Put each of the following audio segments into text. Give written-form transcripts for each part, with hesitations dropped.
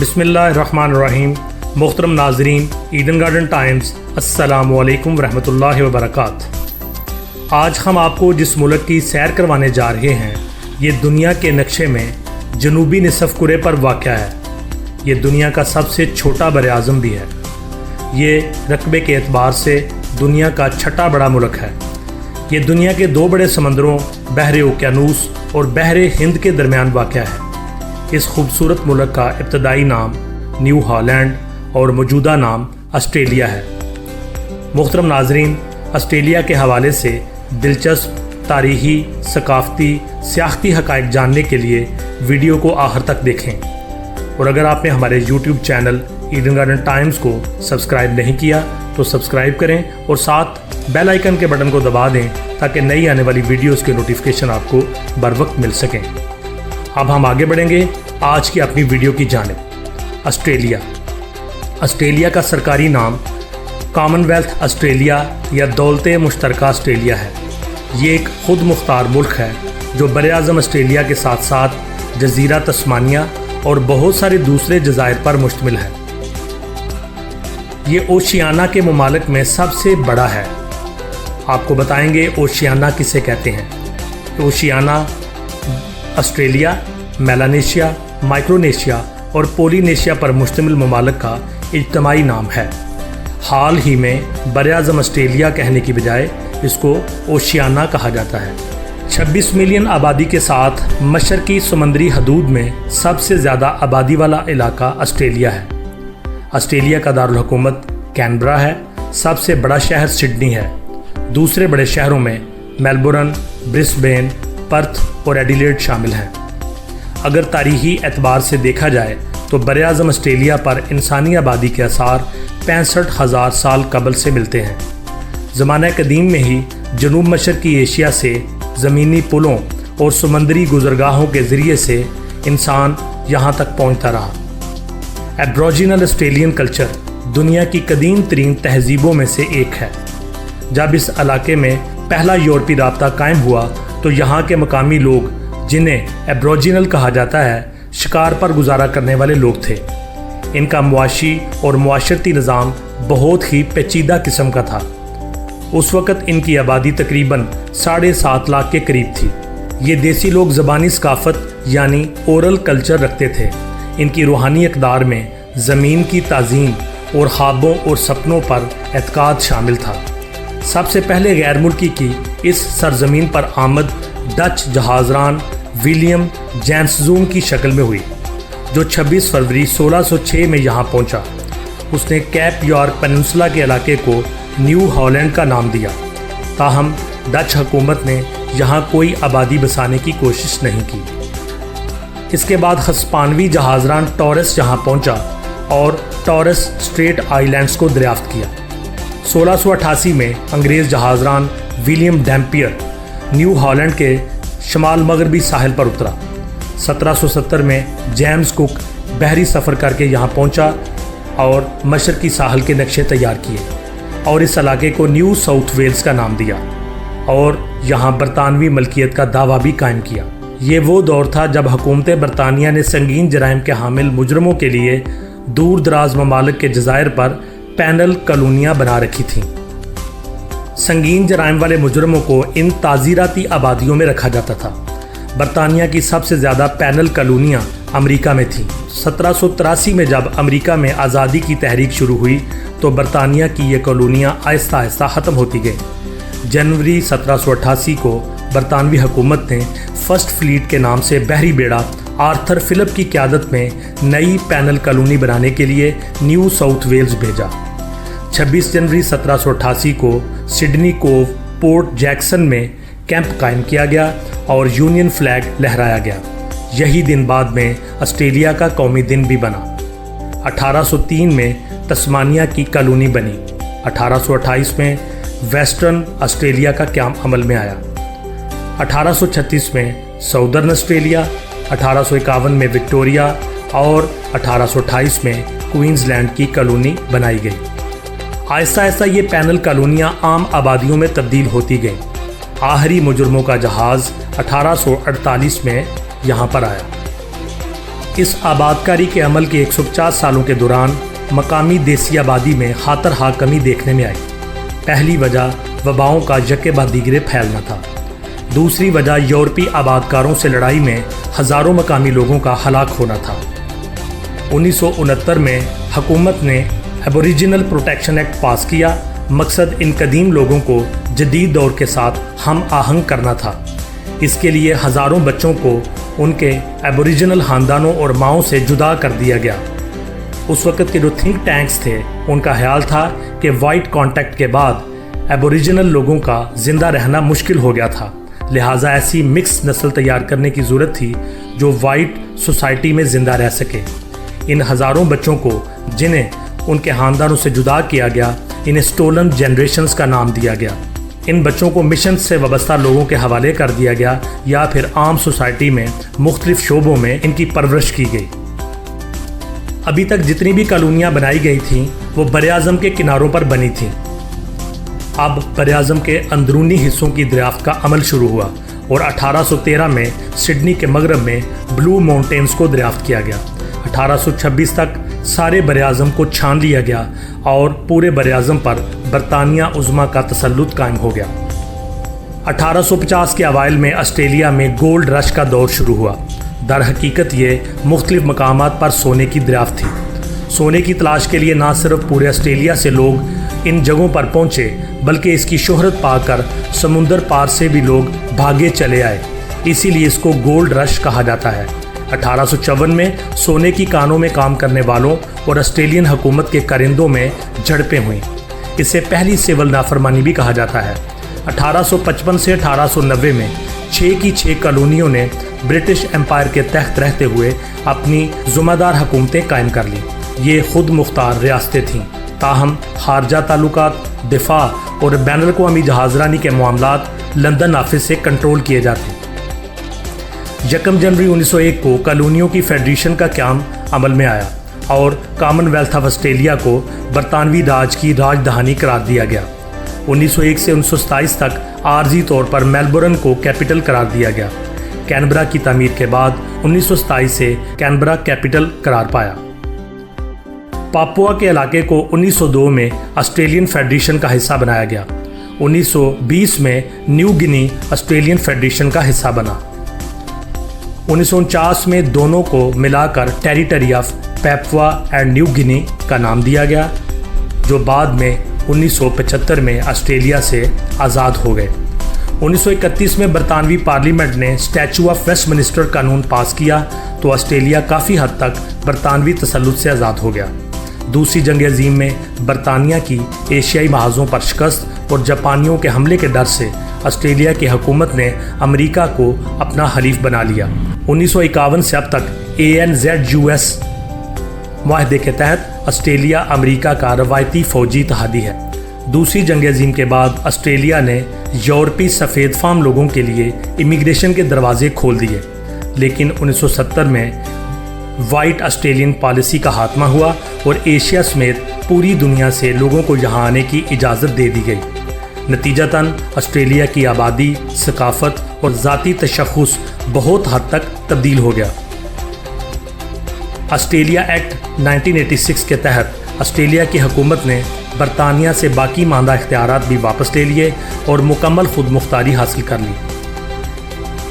बिस्मिल्लाहिर्रहमानिर्रहीम। मोहतरम नाजरीन, ईडन गार्डन टाइम्स, अस्सलामु अलैकुम रहमतुल्लाहि व बरकात। आज हम आपको जिस मुल्क की सैर करवाने जा रहे हैं, ये दुनिया के नक्शे में जनूबी निसफ कुरे पर वाक़या है। ये दुनिया का सबसे छोटा बर-ए-आज़म भी है। ये रकबे के एतबार से दुनिया का छठा बड़ा मुल्क है। ये दुनिया के दो बड़े समंदरों बहरे ओकियानूस और बहरे हिंद के दरमियान वाक़या है। इस खूबसूरत मुल्क का इब्तदाई नाम न्यू हॉलैंड और मौजूदा नाम ऑस्ट्रेलिया है। मोहतरम नाजरीन, ऑस्ट्रेलिया के हवाले से दिलचस्प तारीख़ी, सकाफ़ती, सियाहती हक़ाइक़ जानने के लिए वीडियो को आखिर तक देखें। और अगर आपने हमारे YouTube channel Eden garden times को सब्सक्राइब नहीं किया तो सब्सक्राइब करें और साथ बेल आइकन के बटन को दबा दें ताकि नई आने वाली वीडियोस के नोटिफिकेशन आपको बर वक्त मिल सकें। अब हम आगे बढ़ेंगे आज की अपनी वीडियो की जानिब। ऑस्ट्रेलिया का सरकारी नाम कॉमनवेल्थ ऑस्ट्रेलिया या दौलत मुश्तरका ऑस्ट्रेलिया है। ये एक खुद मुख्तार मुल्क है जो बर-ए-आज़म ऑस्ट्रेलिया के साथ साथ जजीरा तस्मानिया और बहुत सारे दूसरे जज़ायर पर मुश्तमिल है। ये ओशियाना के ममालिक में सबसे बड़ा है। आपको बताएंगे ओशियाना किसे कहते हैं। ओशियाना ऑस्ट्रेलिया, मेलानेशिया, माइक्रोनेशिया और पोलिनेशिया पर मुश्तमिल ममालिक का इज्तिमाई नाम है। हाल ही में बर-ए-आज़म ऑस्ट्रेलिया कहने की बजाय इसको ओशियाना कहा जाता है। 26 मिलियन आबादी के साथ मशरकी समुद्री हदूद में सबसे ज़्यादा आबादी वाला इलाका ऑस्ट्रेलिया है। ऑस्ट्रेलिया का दारुल हुकूमत कैनबरा है। सबसे बड़ा शहर सिडनी है। दूसरे बड़े शहरों में मेलबोर्न, ब्रिस्बेन, पर्थ और एडिलेड शामिल हैं। अगर तारीख़ी एतबार से देखा जाए तो बर-ए-आज़म ऑस्ट्रेलिया पर इंसानी आबादी के आसार 65,000 साल कबल से मिलते हैं। ज़माना कदीम में ही जनूब मशरकी एशिया से ज़मीनी पुलों और समंदरी गुज़रगाहों के ज़रिए से इंसान यहाँ तक पहुँचता रहा। एब्रोजिनल ऑस्ट्रेलियन कल्चर दुनिया की कदीम तरीन तहज़ीबों में से एक है। जब इस इलाके में पहला यूरोपी राब्ता कायम हुआ तो यहाँ के मकामी लोग, जिन्हें एब्रोजिनल कहा जाता है, शिकार पर गुजारा करने वाले लोग थे। इनका मुआशी और मुआशरती निज़ाम बहुत ही पेचीदा किस्म का था। उस वक़्त इनकी आबादी तकरीबन 7.5 लाख के करीब थी। ये देसी लोग ज़बानी सकाफ़त यानी ओरल कल्चर रखते थे। इनकी रूहानी इक़दार में ज़मीन की ताज़ीम और ख्वाबों और सपनों पर एतकाद शामिल था। सबसे पहले गैर मुल्की की इस सरजमीन पर आमद डच जहाज़रान विलियम जैंसजूम की शक्ल में हुई, जो 26 फरवरी 1606 में यहाँ पहुँचा। उसने कैप यॉर्क पेनिनसुला के इलाके को न्यू हॉलैंड का नाम दिया। ताहम डच हुकूमत ने यहाँ कोई आबादी बसाने की कोशिश नहीं की। इसके बाद हस्पानवी जहाज़रान टॉरस यहाँ पहुँचा और टॉरस स्ट्रेट आइलैंड्स को दरियाफ्त किया। 1688 में अंग्रेज़ जहाज़रान विलियम डैम्पियर न्यू हॉलैंड के शमाल मगरबी साहिल पर उतरा। 1770 में जेम्स कुक बहरी सफ़र करके यहाँ पहुँचा और मशरकी साहिल के नक्शे तैयार किए और इस इलाके को न्यू साउथ वेल्स का नाम दिया और यहाँ बरतानवी मलकियत का दावा भी कायम किया। ये वो दौर था जब हुकूमत बरतानिया ने संगीन जराइम के हामिल मुजरमों के लिए दूर दराज ममालिक के जज़ायर पर पैनल कॉलोनियाँ बना रखी थीं। संगीन जराइम वाले मुजरमों को इन ताज़ीराती आबादियों में रखा जाता था। बरतानिया की सबसे ज़्यादा पैनल कॉलोनियाँ अमेरिका में थीं। 1783 में जब अमेरिका में आज़ादी की तहरीक शुरू हुई तो बरतानिया की ये कॉलोनियाँ आहिस्ता आहिस्ता ख़त्म होती गईं। जनवरी 1788 को बरतानवी हुकूमत ने फर्स्ट फ्लीट के नाम से बहरी बेड़ा आर्थर फिलिप की क़यादत में नई पैनल कॉलोनी बनाने के लिए न्यू साउथ वेल्स भेजा। 26 जनवरी 1788 को सिडनी कोव, पोर्ट जैक्सन में कैंप कायम किया गया और यूनियन फ्लैग लहराया गया। यही दिन बाद में ऑस्ट्रेलिया का कौमी दिन भी बना। 1803 में तस्मानिया की कॉलोनी बनी। 1828 में वेस्टर्न ऑस्ट्रेलिया का क़याम अमल में आया। 1836 में साउदर्न ऑस्ट्रेलिया, 1851 में विक्टोरिया और 1828 में क्वींसलैंड की कॉलोनी बनाई गई। आहिस्ता आहिस्ता ये पैनल कॉलोनियाँ आम आबादियों में तब्दील होती गईं। आखिरी मुजरमों का जहाज़ 1848 में यहाँ पर आया। اس آبادکاری کے عمل کے 150 سالوں کے دوران مقامی دیسی آبادی میں خاطرخواہ کمی دیکھنے میں آئی۔ پہلی وجہ وباؤں کا یکے بعد دیگرے پھیلنا تھا۔ دوسری وجہ یورپی آبادکاروں سے لڑائی میں ہزاروں مقامی لوگوں کا ہلاک ہونا تھا۔ 1969 میں حکومت نے ایبوریجنل پروٹیکشن ایکٹ پاس کیا۔ مقصد ان قدیم لوگوں کو جدید دور کے ساتھ ہم آہنگ کرنا تھا۔ اس کے لیے ہزاروں بچوں کو ان کے ایبوریجنل خاندانوں اور ماؤں سے جدا کر دیا گیا۔ اس وقت کے جو تھنک ٹینکس تھے ان کا خیال تھا کہ وائٹ کانٹیکٹ کے بعد ایبوریجنل لوگوں کا زندہ رہنا مشکل ہو گیا تھا، لہٰذا ایسی مکس نسل تیار کرنے کی ضرورت تھی جو وائٹ سوسائٹی میں زندہ رہ سکے۔ ان ہزاروں بچوں کو جنہیں ان کے خاندانوں سے جدا کیا گیا، انہیں اسٹولن جنریشنز کا نام دیا گیا۔ ان بچوں کو مشن سے وابستہ لوگوں کے حوالے کر دیا گیا یا پھر عام سوسائٹی میں مختلف شعبوں میں ان کی پرورش کی گئی۔ ابھی تک جتنی بھی کالونیاں بنائی گئی تھیں وہ براعظم کے کناروں پر بنی تھیں۔ اب براعظم کے اندرونی حصوں کی دریافت کا عمل شروع ہوا اور 1813 میں سڈنی کے مغرب میں بلو ماؤنٹینز کو دریافت کیا گیا۔ 1826 تک سارے براعظم کو چھان لیا گیا اور پورے براعظم پر برطانیہ عظمیٰ کا تسلط قائم ہو گیا۔ 1850 کے اوائل میں آسٹریلیا میں گولڈ رش کا دور شروع ہوا۔ در حقیقت یہ مختلف مقامات پر سونے کی دریافت تھی۔ سونے کی تلاش کے لیے نہ صرف پورے آسٹریلیا سے لوگ ان جگہوں پر پہنچے بلکہ اس کی شہرت پا کر سمندر پار سے بھی لوگ بھاگے چلے آئے، اسی لیے اس کو گولڈ رش کہا جاتا ہے۔ 1854 میں سونے کی کانوں میں کام کرنے والوں اور آسٹریلین حکومت کے کرندوں میں جھڑپیں ہوئیں۔ اسے پہلی سول نافرمانی بھی کہا جاتا ہے۔ 1855 سے 1890 میں 6 کی 6 کالونیوں نے برٹش امپائر کے تحت رہتے ہوئے اپنی ذمہ دار حکومتیں قائم کر لیں۔ یہ خود مختار ریاستیں تھیں، تاہم خارجہ تعلقات، دفاع اور بین الاقوامی جہاز رانی کے معاملات لندن آفس سے کنٹرول کیے جاتے۔ 1 جنوری 1901 کو کالونیوں کی فیڈریشن کا قیام عمل میں آیا اور کامن ویلتھ آف آسٹریلیا کو برطانوی راج کی راجدھانی قرار دیا گیا۔ 1901 سے 1927 تک عارضی طور پر میلبورن کو کیپٹل قرار دیا گیا۔ کینبرا کی تعمیر کے بعد 1927 سے کینبرا کیپٹل قرار پایا۔ پاپوا کے علاقے کو 1902 میں آسٹریلین فیڈریشن کا حصہ بنایا گیا۔ 1920 میں نیو گنی آسٹریلین فیڈریشن کا حصہ بنا۔ 1949 میں دونوں کو ملا کر Territory of Papua and New Guinea کا نام دیا گیا، جو بعد میں 1975 میں آسٹریلیا سے آزاد ہو گئے۔ 1931 میں برطانوی پارلیمنٹ نے اسٹیچو آف ویسٹ منسٹر قانون پاس کیا تو آسٹریلیا کافی حد تک برطانوی تسلط سے آزاد ہو گیا۔ دوسری جنگ عظیم میں برطانیہ کی ایشیائی محاذوں پر شکست اور جاپانیوں کے حملے کے ڈر سے آسٹریلیا کی حکومت نے امریکہ کو اپنا حلیف بنا لیا۔ 1951 سے اب تک ANZUS معاہدے کے تحت آسٹریلیا امریکہ کا روایتی فوجی اتحادی ہے۔ دوسری جنگ عظیم کے بعد آسٹریلیا نے یورپی سفید فام لوگوں کے لیے امیگریشن کے دروازے کھول دیے، لیکن 1970 میں وائٹ آسٹریلین پالیسی کا خاتمہ ہوا اور ایشیا سمیت پوری دنیا سے لوگوں کو یہاں آنے کی اجازت دے دی گئی۔ نتیجتاً آسٹریلیا کی آبادی، ثقافت اور ذاتی تشخص بہت حد تک تبدیل ہو گیا۔ آسٹریلیا ایکٹ 1986 کے تحت آسٹریلیا کی حکومت نے برطانیہ سے باقی ماندہ اختیارات بھی واپس لے لیے اور مکمل خود مختاری حاصل کر لی۔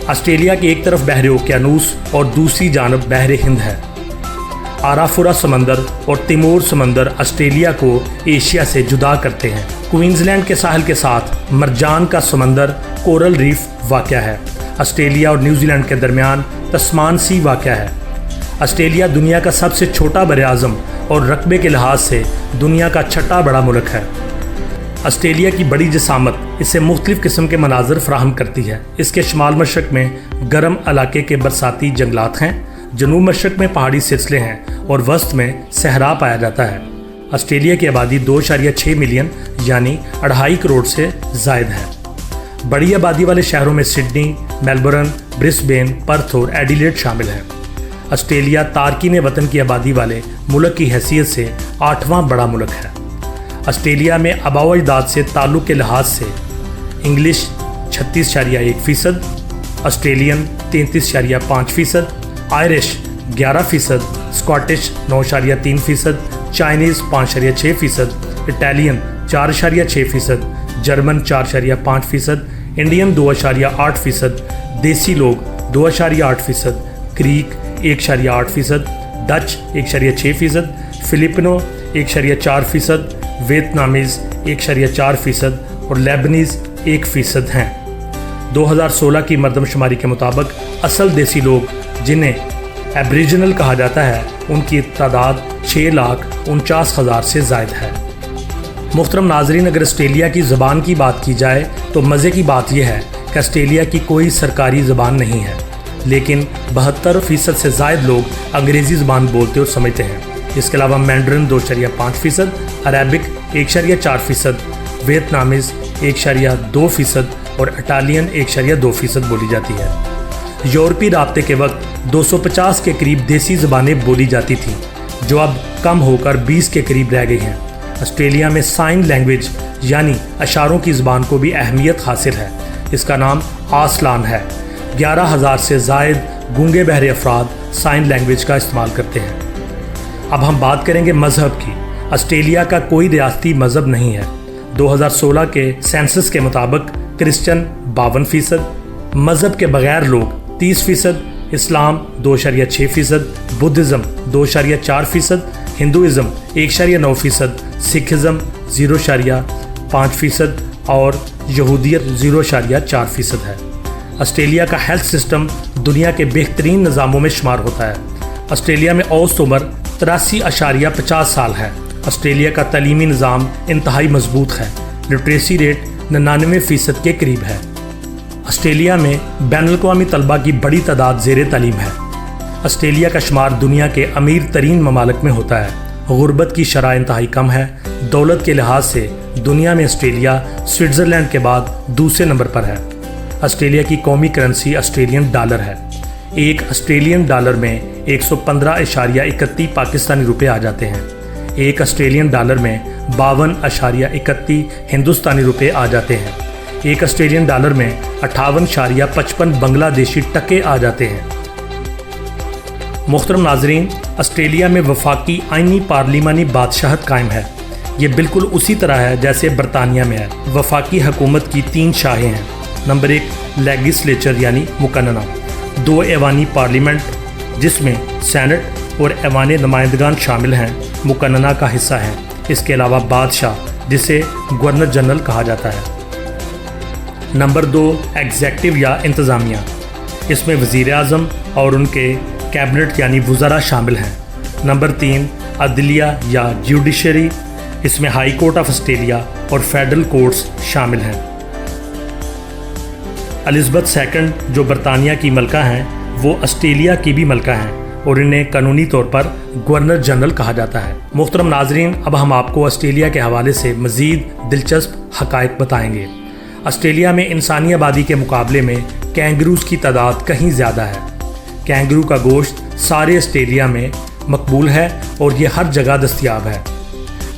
آسٹریلیا کی ایک طرف بحر اوقیانوس اور دوسری جانب بحر ہند ہے۔ آرافورا سمندر اور تیمور سمندر آسٹریلیا کو ایشیا سے جدا کرتے ہیں۔ کوئنزلینڈ کے ساحل کے ساتھ مرجان کا سمندر کورل ریف واقع ہے۔ آسٹریلیا اور نیوزی لینڈ کے درمیان تسمان سی واقع ہے۔ آسٹریلیا دنیا کا سب سے چھوٹا براعظم اور رقبے کے لحاظ سے دنیا کا چھٹا بڑا ملک ہے۔ آسٹریلیا کی بڑی جسامت اسے مختلف قسم کے مناظر فراہم کرتی ہے۔ اس کے شمال مشرق میں گرم علاقے کے برساتی جنگلات ہیں، جنوب مشرق میں پہاڑی سلسلے ہیں اور وسط میں صحرا پایا جاتا ہے۔ آسٹریلیا کی آبادی 2.6 ملین یعنی 2.5 کروڑ سے زائد ہے۔ بڑی آبادی والے شہروں میں سڈنی، میلبورن، برسبین، پرتھ اور ایڈیلیڈ شامل ہیں۔ آسٹریلیا تارکین وطن کی آبادی والے ملک کی حیثیت سے 8واں بڑا ملک ہے۔ آسٹریلیا میں آباء و اجداد سے تعلق کے لحاظ سے English 36.1%، Australian 33.5%، Irish 11%, Scottish 9.3%, Chinese 5.6%, Italian 4.6%, German 4.5%, Indian 2.8%, देसी लोग 2.8%, ग्रीक 1.8%, डच 1.6%, फिलिपिनो 1.4%, वियतनामीज़ 1.4% और लेबनीज़ 1% हैं। 2016 की मरदमशुमारी के मुताबिक असल देसी लोग जिन्हें एब्रिजिनल कहा जाता है उनकी तादाद 6,49,000 से ज़ायद है। मुहतरम नाजरीन, अगर ऑस्ट्रेलिया की ज़बान की बात की जाए तो मज़े की बात यह है कि ऑस्ट्रेलिया की कोई सरकारी ज़बान नहीं है, लेकिन 72% से ज़ायद लोग अंग्रेज़ी ज़बान बोलते और समझते हैं। इसके अलावा मैंड्रिन 2.5%, अरेबिक 1.4%, वियतनामीज़ 1.2% और इटालियन 1.2% बोली जाती है। यूरोपीय राब्ते के वक्त 250 के करीब देसी ज़बानें बोली जाती थीं, जो अब कम होकर 20 के करीब रह गई हैं। ऑस्ट्रेलिया में साइन लैंग्वेज यानी अशारों की ज़बान को भी अहमियत हासिल है। इसका नाम आसलान है। 11,000 से ज़ायद गूंगे बहरे अफराद साइन लैंग्वेज का इस्तेमाल करते हैं। अब हम बात करेंगे मज़हब की। ऑस्ट्रेलिया का कोई रियासती मज़हब नहीं है। 2016 के सेंसस के मुताबिक क्रिश्चियन 52%, मज़हब के बगैर लोग 30%, इस्लाम 2.6%, बुद्धिज़्म 2.4%, हिंदुइज़्म 1.9%, सिखिज़्म 0.5% और यहूदियत 0.4% है। ऑस्ट्रेलिया का हेल्थ सिस्टम दुनिया के बेहतरीन निज़ामों में शुमार होता है। ऑस्ट्रेलिया में औसत उम्र 83.50 साल है। ऑस्ट्रेलिया का तलीमी निज़ाम इंतहाई मजबूत है। लिटरेसी रेट 99% के करीब है। ऑस्ट्रेलिया में बैनुल-अक़वामी तलबा की बड़ी तादाद ज़ेर तालीम है। ऑस्ट्रेलिया का शुमार दुनिया के अमीर तरीन ममालिक में होता है। गुर्बत की शरह इंतहाई कम है। दौलत के लिहाज से दुनिया में ऑस्ट्रेलिया स्विट्ज़रलैंड के बाद दूसरे नंबर पर है। ऑस्ट्रेलिया की कौमी करेंसी ऑस्ट्रेलियन डॉलर है। एक ऑस्ट्रेलियन डॉलर में 115.31 पाकिस्तानी रुपए आ जाते हैं। एक ऑस्ट्रेलियन डॉलर में 52.31 हिंदुस्तानी रुपए आ जाते हैं। एक ऑस्ट्रेलियन डॉलर में 58.55 बांग्लादेशी टके आ जाते हैं। मुहतरम नाजरीन, ऑस्ट्रेलिया में वफाकी आइनी पार्लिमानी बादशाहत कायम है। ये बिल्कुल उसी तरह है जैसे बरतानिया में है। वफाकी हुकूमत की 3 शाखें हैं। नंबर 1 लेगिस्लेचर यानी मुकन्नना, 2 ऐवानी पार्लियामेंट जिसमें सेनेट और ऐवान नुमाइंदगान शामिल हैं, मुकन्नना का हिस्सा हैं। इसके अलावा बादशाह जिसे गवर्नर जनरल कहा जाता है। नंबर 2 एग्जेक्टिव या इंतज़ामिया, इसमें वज़ीर आज़म और उनके कैबिनेट यानी वज़रा शामिल हैं। नंबर 3 अदलिया या जुडिशरी, इसमें हाई कोर्ट ऑफ ऑस्ट्रेलिया और फेडरल कोर्ट्स शामिल हैं। एलिज़ाबेथ सेकंड जो बरतानिया की मलका हैं, वो ऑस्ट्रेलिया की भी मलका हैं और इन्हें कानूनी तौर पर गवर्नर जनरल कहा जाता है। मुहतरम नाजरीन, अब हम आपको ऑस्ट्रेलिया के हवाले से मज़ीद दिलचस्प हक़ाइक़ बताएंगे। ऑस्ट्रेलिया में इंसानी आबादी के मुकाबले में कैंगरूज़ की तादाद कहीं ज़्यादा है। कैंगरू का गोश्त सारे ऑस्ट्रेलिया में मकबूल है और ये हर जगह दस्तयाब है।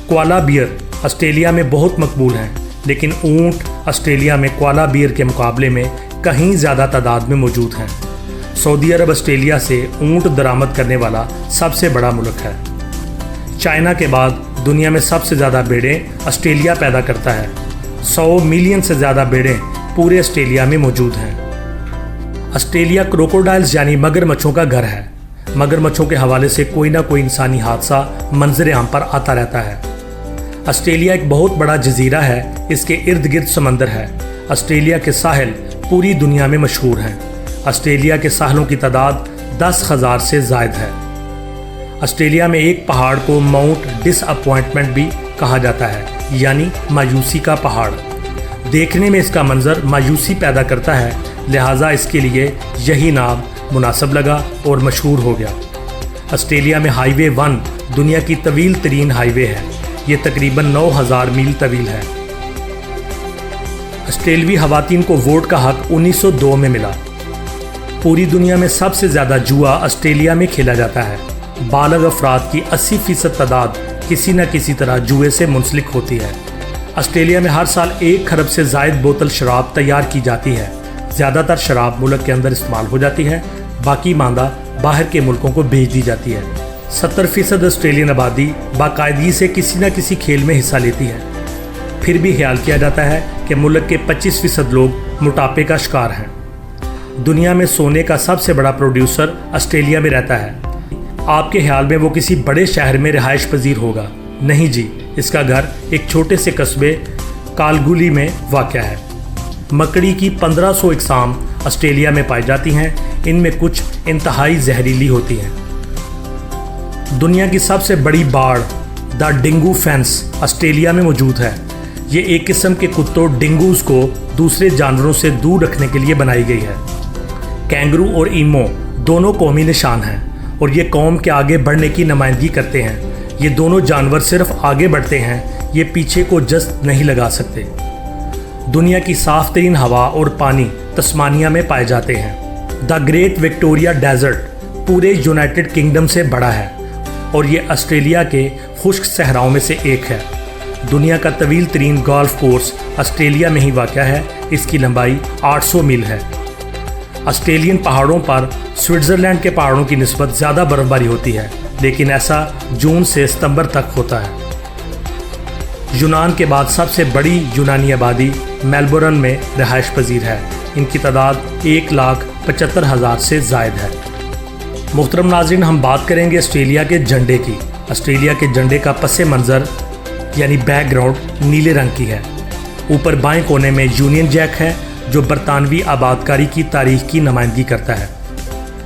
कोआला बियर ऑस्ट्रेलिया में बहुत मकबूल हैं, लेकिन ऊँट ऑस्ट्रेलिया में कोआला बियर के मुकाबले में कहीं ज़्यादा तादाद में मौजूद हैं। सऊदी अरब ऑस्ट्रेलिया से ऊँट दरामद करने वाला सबसे बड़ा मुल्क है। चाइना के बाद दुनिया में सबसे ज़्यादा भेड़ें ऑस्ट्रेलिया पैदा करता है। 100 मिलियन से ज़्यादा भेड़ें पूरे ऑस्ट्रेलिया में मौजूद हैं। ऑस्ट्रेलिया क्रोकोडाइल्स यानी मगरमच्छों का घर है। मगरमच्छों के हवाले से कोई ना कोई इंसानी हादसा मंजर आम पर आता रहता है। ऑस्ट्रेलिया एक बहुत बड़ा जजीरा है। इसके इर्द गिर्द समंदर है। ऑस्ट्रेलिया के साहिल पूरी दुनिया में मशहूर हैं। ऑस्ट्रेलिया के साहिलों की तादाद 10,000 से ज़ायद है। ऑस्ट्रेलिया में एक पहाड़ को माउंट डिसअपॉइंटमेंट भी कहा जाता है, यानी मायूसी का पहाड़। देखने में इसका मंजर मायूसी पैदा करता है, लिहाजा इसके लिए यही नाम मुनासिब लगा और मशहूर हो गया। ऑस्ट्रेलिया में हाईवे 1 दुनिया की तवील तरीन हाईवे है। ये तकरीबन 9,000 मील तवील है। ऑस्ट्रेलवी खवातीन को वोट का हक 1902 में मिला। पूरी दुनिया में सबसे ज़्यादा जुआ ऑस्ट्रेलिया में खेला जाता है। बालग अफराद की 80% तादाद किसी न किसी तरह जुए से मुंसलिक होती है। ऑस्ट्रेलिया में हर साल 1 खरब से ज़ायद बोतल शराब तैयार की जाती है। ज़्यादातर शराब मुल्क के अंदर इस्तेमाल हो जाती है, बाकी मांदा बाहर के मुल्कों को भेज दी जाती है। 70% ऑस्ट्रेलियन आबादी बाकायदगी से किसी न किसी खेल में हिस्सा लेती है। फिर भी ख्याल किया जाता है कि मुल्क के 25% लोग मोटापे का शिकार हैं। दुनिया में सोने का सबसे बड़ा प्रोड्यूसर ऑस्ट्रेलिया में रहता है। आपके ख्याल में वो किसी बड़े शहर में रिहाइश पजीर होगा? नहीं जी, इसका घर एक छोटे से कस्बे कालगुली में वाक़या है। मकड़ी की 1500 इकसाम ऑस्ट्रेलिया में पाई जाती हैं। इनमें कुछ इंतहाई जहरीली होती हैं। दुनिया की सबसे बड़ी बाड़ द डिंगू फेंस ऑस्ट्रेलिया में मौजूद है। ये एक किस्म के कुत्तों डिंगूज को दूसरे जानवरों से दूर रखने के लिए बनाई गई है। कैंगरू और ईमो दोनों कौमी निशान हैं और ये कौम के आगे बढ़ने की नुमाइंदगी करते हैं। ये दोनों जानवर सिर्फ आगे बढ़ते हैं, ये पीछे को जस्त नहीं लगा सकते। दुनिया की साफ तरीन हवा और पानी तस्मानिया में पाए जाते हैं। द ग्रेट विक्टोरिया डेजर्ट पूरे यूनाइटेड किंगडम से बड़ा है और ये ऑस्ट्रेलिया के खुश्क सहराओं में से एक है। दुनिया का तवील तरीन गोल्फ कोर्स ऑस्ट्रेलिया में ही वाक़या है। इसकी लंबाई 800 मील है। ऑस्ट्रेलियन पहाड़ों पर स्विट्ज़रलैंड के पहाड़ों की निस्बत ज़्यादा बर्फबारी होती है, लेकिन ऐसा जून से सितंबर तक होता है। यूनान के बाद सबसे बड़ी यूनानी आबादी मेलबोर्न में रिहाइश पजीर है। इनकी तादाद 1,75,000 से ज़ायद है। मुहतरम नाज़रीन, हम बात करेंगे ऑस्ट्रेलिया के झंडे की। ऑस्ट्रेलिया के झंडे का पस मंज़र यानी बैकग्राउंड नीले रंग की है। ऊपर बाएं कोने में यूनियन जैक है जो बरतानवी आबादकारी की तारीख की नुमाइंदगी करता है।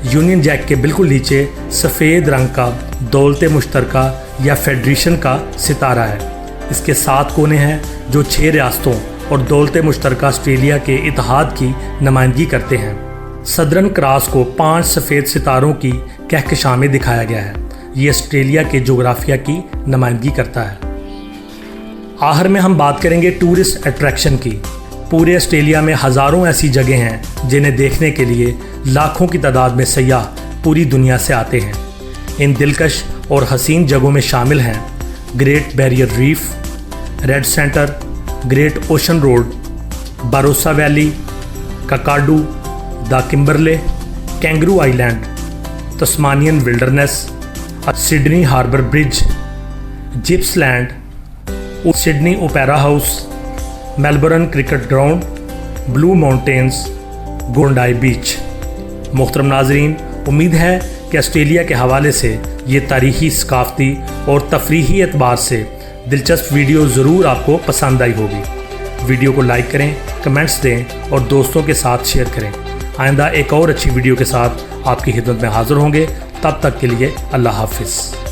यूनियन जैक के बिल्कुल नीचे सफ़ेद रंग का दौलत मुश्तरका या फेडरेशन का सितारा है। इसके 7 कोने हैं जो 6 रियासतों और दौलत मुश्तरका ऑस्ट्रेलिया के इत्तेहाद की नुमाइंदगी करते हैं। सदरन क्रॉस को 5 सफ़ेद सितारों की कहकशां में दिखाया गया है। ये ऑस्ट्रेलिया के जोग्राफिया की नुमाइंदगी करता है। आखिर में हम बात करेंगे टूरिस्ट अट्रैक्शन की। पूरे ऑस्ट्रेलिया में हज़ारों ऐसी जगह हैं जिन्हें देखने के लिए लाखों की तादाद में सयाह पूरी दुनिया से आते हैं। इन दिलकश और हसीन जगहों में शामिल हैं Great Barrier Reef, Red Centre, Great Ocean Road, Barossa Valley, Kakadu, the Kimberley, Kangaroo Island, Tasmanian Wilderness, Sydney Harbour Bridge, Gippsland, Sydney Opera House, Melbourne Cricket Ground, Blue Mountains, Bondi Beach. मुहतरम नाजरीन, उम्मीद है कि Australia के हवाले से ये तारीख़ी, सकाफ़ती और तफरीही एतबार से दिलचस्प वीडियो ज़रूर आपको पसंद आई होगी। वीडियो को लाइक करें, कमेंट्स दें और दोस्तों के साथ शेयर करें। आइंदा एक और अच्छी वीडियो के साथ आपकी खिदमत में हाज़िर होंगे। तब तक के लिए अल्लाह हाफ़िज़।